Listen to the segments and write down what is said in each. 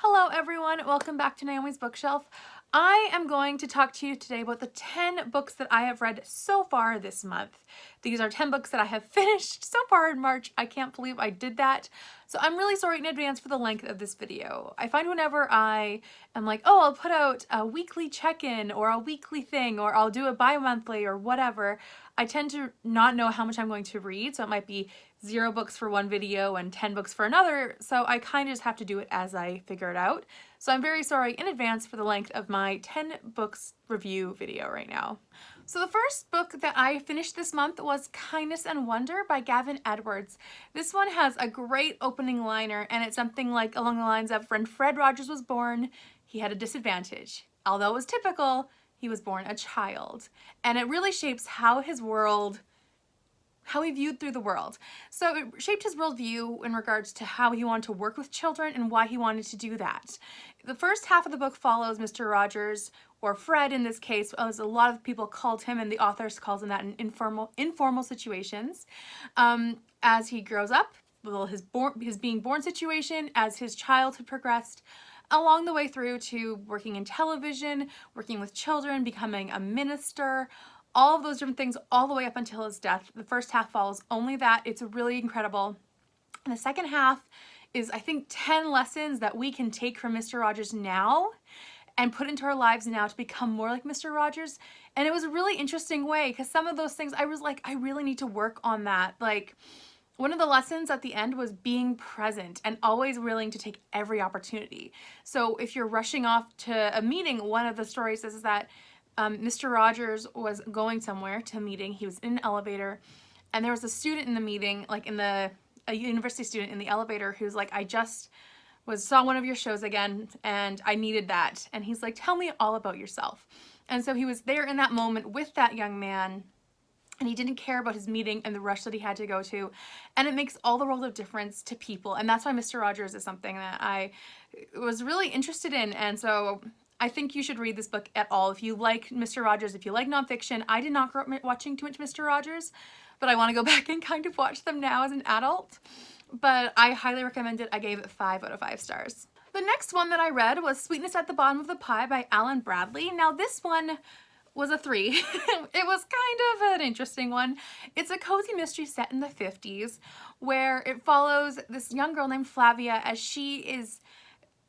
Hello everyone, welcome back to Naomi's Bookshelf. I am going to talk to you today about the 10 books that I have read so far this month. These are 10 books that I have finished so far in March. I can't believe I did that. So I'm really sorry in advance for the length of this video. I find whenever I am like, oh, I'll put out a weekly check-in or a weekly thing or I'll do it bi-monthly or whatever, I tend to not know how much I'm going to read. So it might be 0 books for one video and 10 books for another, so I kind of just have to do it as I figure it out. So I'm very sorry in advance for the length of my 10 books review video right now. So the first book that I finished this month was Kindness and Wonder by Gavin Edwards. This one has a great opening liner, and it's something like along the lines of, when Fred Rogers was born, he had a disadvantage. Although it was typical, he was born a child. And it really shapes how he viewed through the world. So it shaped his worldview in regards to how he wanted to work with children and why he wanted to do that. The first half of the book follows Mr. Rogers, or Fred in this case, as a lot of people called him, and the author calls him that in informal situations. As he grows up, his being born situation, as his childhood progressed, along the way through to working in television, working with children, becoming a minister, all of those different things all the way up until his death. The first half follows only that. It's really incredible. And the second half is, I think, 10 lessons that we can take from Mr. Rogers now and put into our lives now to become more like Mr. Rogers. And it was a really interesting way, because some of those things I was like, I really need to work on that. Like, one of the lessons at the end was being present and always willing to take every opportunity. So if you're rushing off to a meeting, one of the stories is that Mr. Rogers was going somewhere to a meeting. He was in an elevator, and there was a student in the meeting, like a university student in the elevator, who's like, I just saw one of your shows again, and I needed that. And he's like, tell me all about yourself. And so he was there in that moment with that young man, and he didn't care about his meeting and the rush that he had to go to. And it makes all the world of difference to people. And that's why Mr. Rogers is something that I was really interested in. And so I think you should read this book at all. If you like Mr. Rogers, if you like nonfiction, I did not grow up watching too much Mr. Rogers, but I want to go back and kind of watch them now as an adult. But I highly recommend it. I gave it 5 out of 5 stars. The next one that I read was Sweetness at the Bottom of the Pie by Alan Bradley. Now this one was a 3. It was kind of an interesting one. It's a cozy mystery set in the 50s where it follows this young girl named Flavia as she is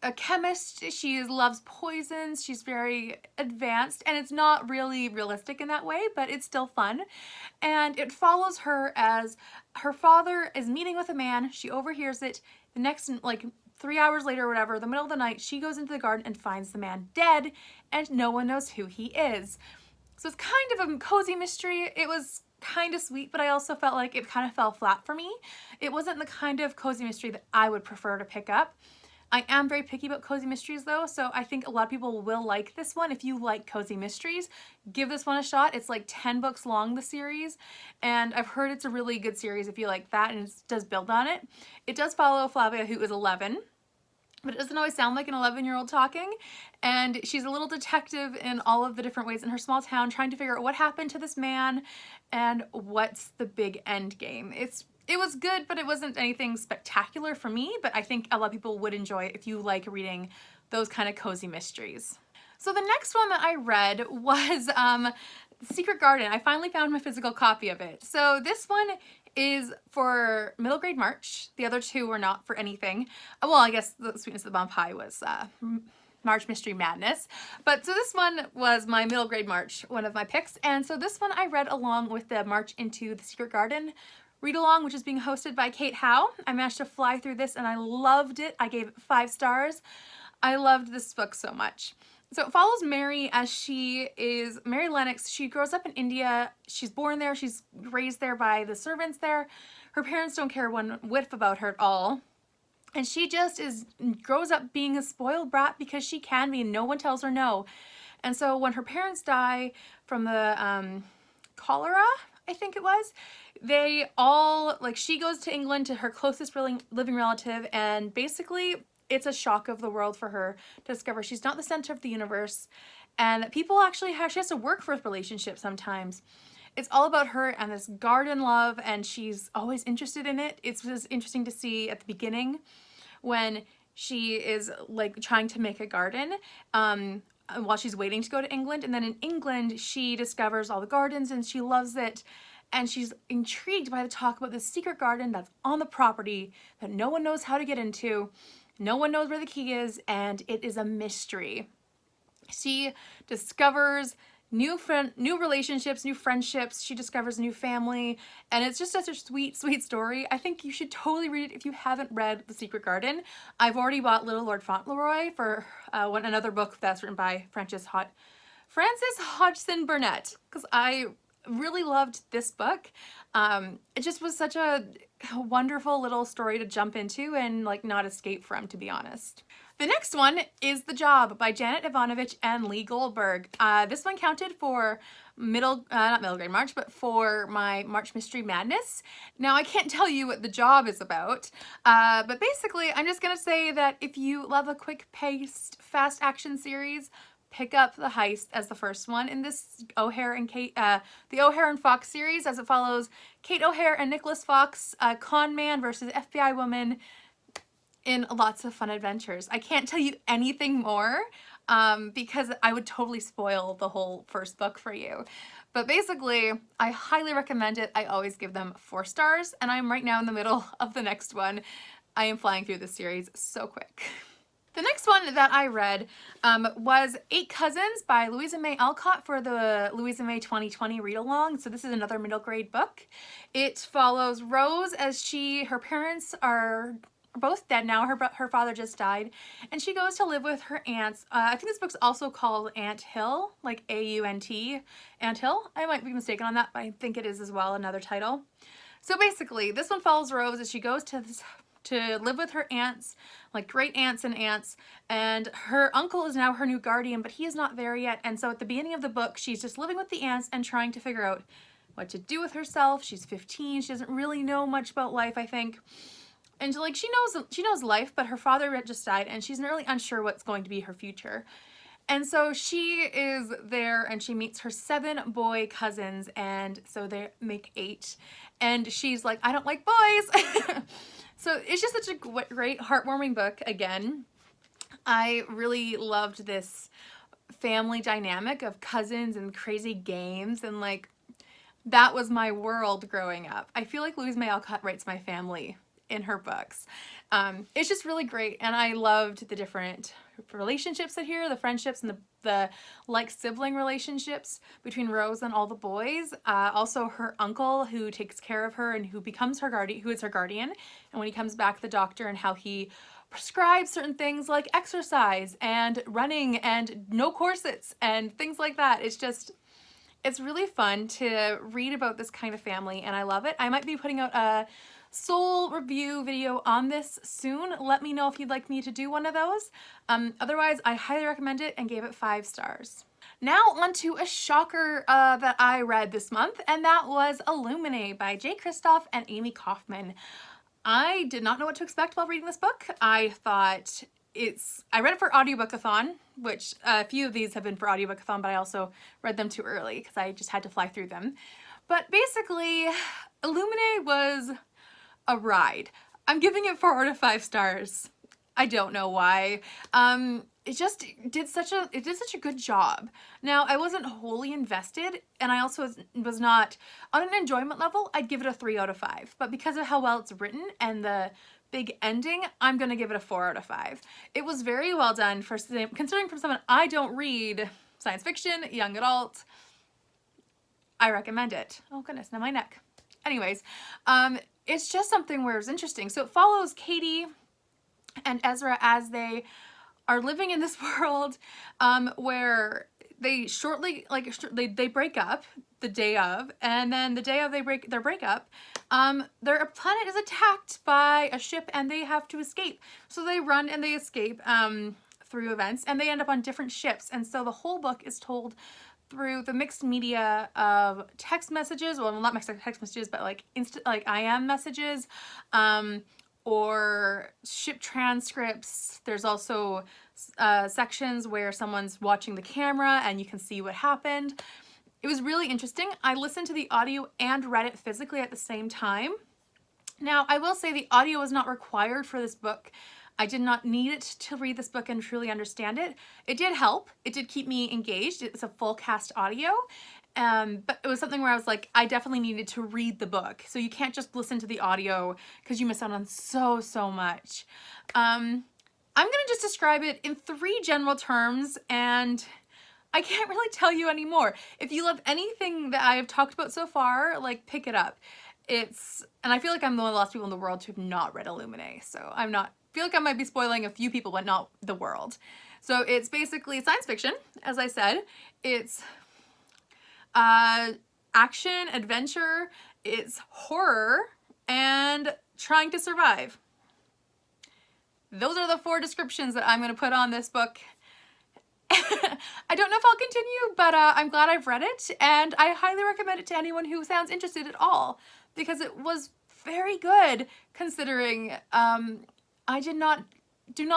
a chemist. She loves poisons. She's very advanced, and it's not really realistic in that way, but it's still fun. And it follows her as her father is meeting with a man. She overhears it. The next, like 3 hours later or whatever, the middle of the night, she goes into the garden and finds the man dead, and no one knows who he is. So it's kind of a cozy mystery. It was kind of sweet, but I also felt like it kind of fell flat for me. It wasn't the kind of cozy mystery that I would prefer to pick up. I am very picky about cozy mysteries though, so I think a lot of people will like this one. If you like cozy mysteries, give this one a shot. It's like 10 books long, the series, and I've heard it's a really good series if you like that, and it does build on it. It does follow Flavia, who is 11, but it doesn't always sound like an 11-year-old talking, and she's a little detective in all of the different ways in her small town, trying to figure out what happened to this man and what's the big end game. It was good, but it wasn't anything spectacular for me, but I think a lot of people would enjoy it if you like reading those kind of cozy mysteries. So the next one that I read was Secret Garden. I finally found my physical copy of it. So this one is for middle grade March. The other 2 were not for anything. Well, I guess the Sweetness of the Bottom Pie was March Mystery Madness. But so this one was my middle grade March, one of my picks. And so this one I read along with the March into the Secret Garden read-along, which is being hosted by Kate Howe. I managed to fly through this and I loved it. I gave it 5 stars. I loved this book so much. So it follows Mary as Mary Lennox. She grows up in India. She's born there. She's raised there by the servants there. Her parents don't care one whiff about her at all. And she just grows up being a spoiled brat because she can be and no one tells her no. And so when her parents die from the cholera, I think it was, she goes to England to her closest living relative, and basically it's a shock of the world for her to discover she's not the center of the universe, and that people actually she has to work for a relationship sometimes. It's all about her and this garden love, and she's always interested in it. It's just interesting to see at the beginning when she is like trying to make a garden while she's waiting to go to England. And then in England, she discovers all the gardens and she loves it. And she's intrigued by the talk about this secret garden that's on the property that no one knows how to get into. No one knows where the key is, and it is a mystery. She discovers new relationships, new friendships. She discovers a new family, and it's just such a sweet, sweet story. I think you should totally read it if you haven't read The Secret Garden. I've already bought Little Lord Fauntleroy for another book that's written by Frances Hodgson Burnett, because I really loved this book. It just was such a wonderful little story to jump into and like not escape from, to be honest. The next one is The Job by Janet Evanovich and Lee Goldberg. This one counted for not middle grade March, but for my March Mystery Madness. Now, I can't tell you what The Job is about, but basically I'm just gonna say that if you love a quick-paced, fast action series, pick up The Heist as the first one in this O'Hare and the O'Hare and Fox series, as it follows Kate O'Hare and Nicholas Fox, con man versus FBI woman, in lots of fun adventures. I can't tell you anything more because I would totally spoil the whole first book for you. But basically, I highly recommend it. I always give them 4 stars, and I'm right now in the middle of the next one. I am flying through this series so quick. The next one that I read was 8 Cousins by Louisa May Alcott for the Louisa May 2020 read-along. So this is another middle grade book. It follows Rose as her parents are both dead now. Her father just died, and she goes to live with her aunts. I think this book's also called Aunt Hill, like A-U-N-T, Aunt Hill. I might be mistaken on that, but I think it is as well another title. So basically, this one follows Rose as she goes to live with her aunts, like great aunts, and her uncle is now her new guardian, but he is not there yet. And so at the beginning of the book, she's just living with the aunts and trying to figure out what to do with herself. She's 15. She doesn't really know much about life, I think. And like she knows life, but her father just died, and she's really unsure what's going to be her future. And so she is there, and she meets her 7 boy cousins, and so they make 8. And she's like, I don't like boys. So it's just such a great, heartwarming book. Again, I really loved this family dynamic of cousins and crazy games, and like that was my world growing up. I feel like Louisa May Alcott writes my family in her books. It's just really great, and I loved the different relationships that here, the friendships and the like sibling relationships between Rose and all the boys. Also her uncle who takes care of her and who becomes her guardian, who is her guardian, and when he comes back, the doctor, and how he prescribes certain things like exercise and running and no corsets and things like that. It's really fun to read about this kind of family, and I love it. I might be putting out a soul review video on this soon. Let me know if you'd like me to do one of those. Otherwise, I highly recommend it and gave it 5 stars. Now on to a shocker that I read this month, and that was Illuminae by J. Kristoff and Amie Kaufman. I did not know what to expect while reading this book. I thought I read it for Audiobookathon, which a few of these have been for Audiobookathon, but I also read them too early because I just had to fly through them. But basically, Illuminae was a ride. I'm giving it 4 out of 5 stars. I don't know why. It did such a good job. Now, I wasn't wholly invested, and I also was not on an enjoyment level. I'd give it a 3 out of 5, but because of how well it's written and the big ending, I'm gonna give it a 4 out of 5. It was very well done considering from someone I don't read science fiction, young adult. I recommend it. Oh goodness, now my neck. Anyways, it's just something where it's interesting. So it follows Katie and Ezra as they are living in this world where they they break up the day of, and then the day of their breakup, their planet is attacked by a ship and they have to escape. So they run and they escape through events, and they end up on different ships. And so the whole book is told through the mixed media of text messages, well, not text messages, but like IM messages, or ship transcripts. There's also sections where someone's watching the camera and you can see what happened. It was really interesting. I listened to the audio and read it physically at the same time. Now, I will say the audio is not required for this book. I did not need it to read this book and truly understand it. It did help. It did keep me engaged. It's a full cast audio. But it was something where I was like, I definitely needed to read the book. So you can't just listen to the audio because you miss out on so, so much. I'm going to just describe it in 3 general terms, and I can't really tell you anymore. If you love anything that I have talked about so far, like, pick it up. And I feel like I'm one of the last people in the world to have not read Illuminae, so I feel like I might be spoiling a few people, but not the world. So it's basically science fiction, as I said. It's action, adventure, it's horror, and trying to survive. Those are the 4 descriptions that I'm going to put on this book. I don't know if I'll continue, but I'm glad I've read it, and I highly recommend it to anyone who sounds interested at all, because it was very good, considering I do not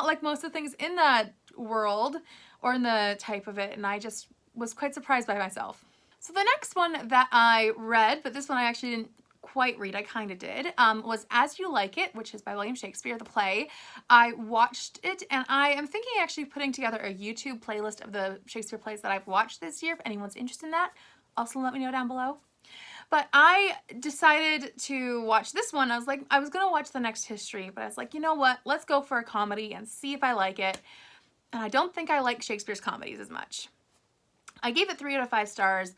like most of the things in that world, or in the type of it, and I just was quite surprised by myself. So the next one that I read, but this one I actually didn't quite read, I kind of did, was As You Like It, which is by William Shakespeare, the play. I watched it, and I am thinking actually putting together a YouTube playlist of the Shakespeare plays that I've watched this year. If anyone's interested in that, also let me know down below. But I decided to watch this one. I was like, I was going to watch The Next History, but I was like, you know what? Let's go for a comedy and see if I like it. And I don't think I like Shakespeare's comedies as much. I gave it 3 out of 5 stars.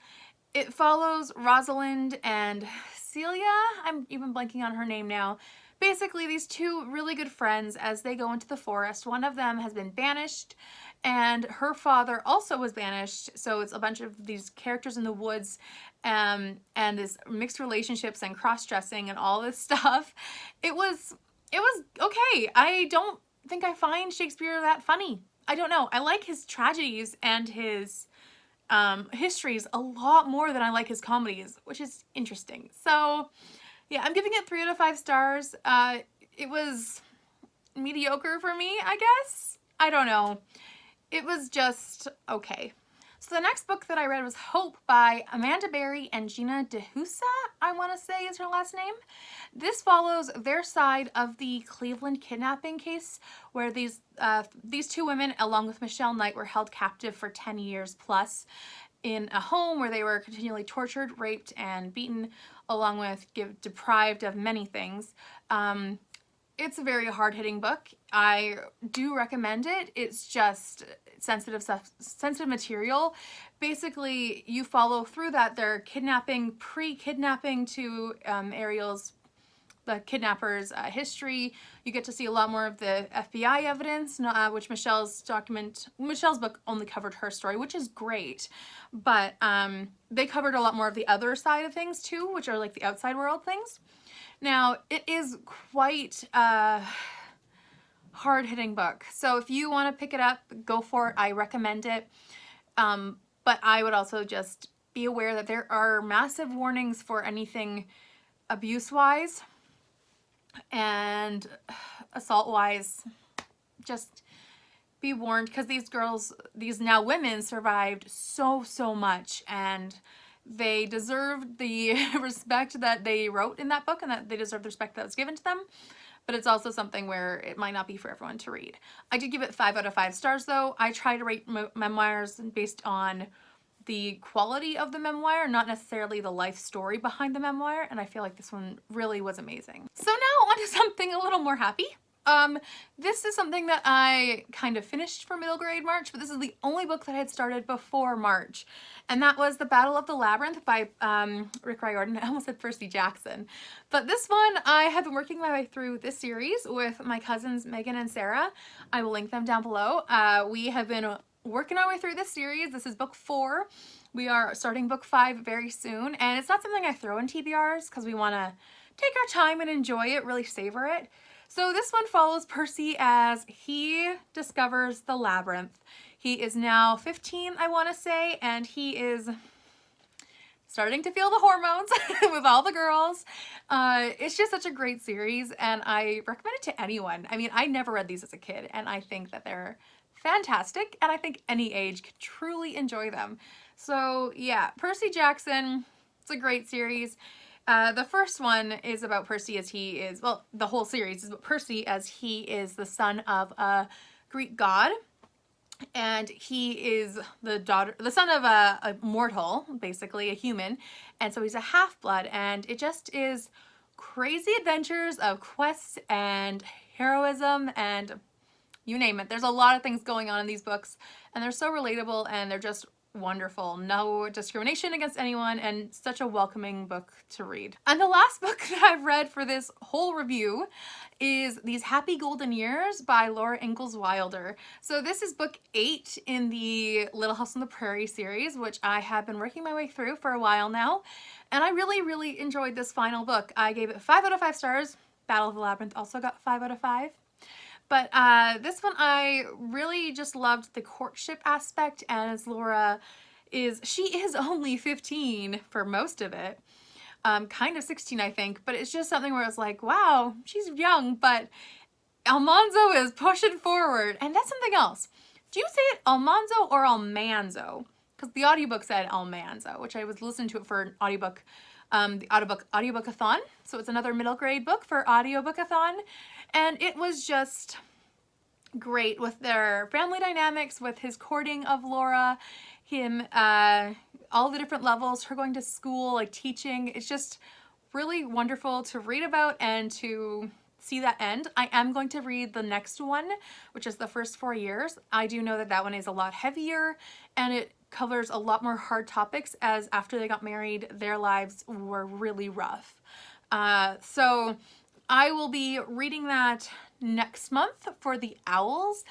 It follows Rosalind and Celia. I'm even blanking on her name now. Basically, these 2 really good friends as they go into the forest. One of them has been banished, and her father also was banished. So it's a bunch of these characters in the woods, and this mixed relationships and cross-dressing and all this stuff. It was okay. I don't think I find Shakespeare that funny. I don't know. I like his tragedies and his histories a lot more than I like his comedies, which is interesting. So yeah, I'm giving it 3 out of 5 stars. It was mediocre for me, I guess. I don't know. It was just okay. So the next book that I read was Hope by Amanda Berry and Gina DeJesus, I want to say is her last name. This follows their side of the Cleveland kidnapping case, where these 2 women, along with Michelle Knight, were held captive for 10 years plus in a home where they were continually tortured, raped, and beaten, along with deprived of many things. It's a very hard-hitting book. I do recommend it. It's just sensitive material. Basically, you follow through that. They're kidnapping, pre-kidnapping to Ariel's, the kidnapper's history. You get to see a lot more of the FBI evidence, which Michelle's book only covered her story, which is great. But they covered a lot more of the other side of things too, which are like the outside world things. Now, it is quite a hard-hitting book. So if you want to pick it up, go for it. I recommend it. But I would also just be aware that there are massive warnings for anything abuse-wise and assault-wise. Just be warned, because these now women survived so much, and they deserved the respect that they wrote in that book, and that they deserve the respect that was given to them. But it's also something where it might not be for everyone to read. I did give it 5 out of 5 stars though. I try to rate memoirs based on the quality of the memoir, not necessarily the life story behind the memoir, and I feel like this one really was amazing. So now on to something a little more happy. This is something that I kind of finished for middle grade March, but this is the only book that I had started before March, and that was The Battle of the Labyrinth by Riordan. I almost said Percy Jackson. But this one, I have been working my way through this series with my cousins Megan and Sarah. I will link them down below. We have been working our way through this series. This is book 4. We are starting book 5 very soon, and it's not something I throw in TBRs because we want to take our time and enjoy it, really savor it. So this one follows Percy as he discovers the labyrinth. He is now 15, I want to say, and he is starting to feel the hormones with all the girls. It's just such a great series, and I recommend it to anyone. I mean, I never read these as a kid, and I think that they're fantastic, and I think any age can truly enjoy them. So yeah, Percy Jackson, it's a great series. The first one is about Percy as he is, well, the whole series is about Percy as he is the son of a Greek god. And he is the son of a mortal, basically a human. And so he's a half-blood, and it just is crazy adventures of quests and heroism and you name it. There's a lot of things going on in these books, and they're so relatable, and they're just wonderful. No discrimination against anyone, and such a welcoming book to read. And the last book that I've read for this whole review is These Happy Golden Years by Laura Ingalls Wilder. So this is book 8 in the Little House on the Prairie series, which I have been working my way through for a while now. And I really enjoyed this final book. I gave it 5 out of 5 stars. Battle of the Labyrinth also got 5 out of 5. But this one I really just loved the courtship aspect, and as Laura she is only 15 for most of it. Kind of 16, I think, but it's just something where it's like, wow, she's young, but Almanzo is pushing forward. And that's something else. Do you say it Almanzo or Almanzo? Because the audiobook said Almanzo, which I was listening to it for an audiobook, the audiobook-a-thon. So it's another middle grade book for audiobook-a-thon. And it was just great with their family dynamics, with his courting of Laura, him, all the different levels, her going to school, like teaching. It's just really wonderful to read about and to see that end. I am going to read the next one, which is the first 4 years. I do know that that one is a lot heavier, and it covers a lot more hard topics, as after they got married, their lives were really rough. So I will be reading that next month for the Owls,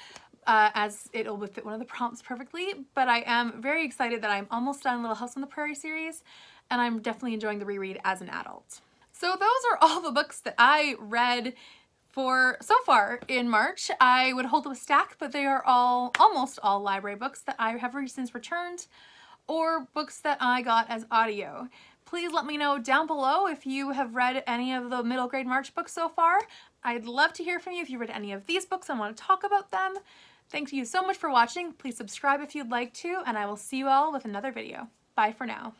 as it'll fit one of the prompts perfectly. But I am very excited that I'm almost done Little House on the Prairie series, and I'm definitely enjoying the reread as an adult. So those are all the books that I read for so far in March. I would hold up a stack, but they are almost all library books that I have since returned, or books that I got as audio. Please let me know down below if you have read any of the middle grade March books so far. I'd love to hear from you if you read any of these books and want to talk about them. Thank you so much for watching. Please subscribe if you'd like to, and I will see you all with another video. Bye for now.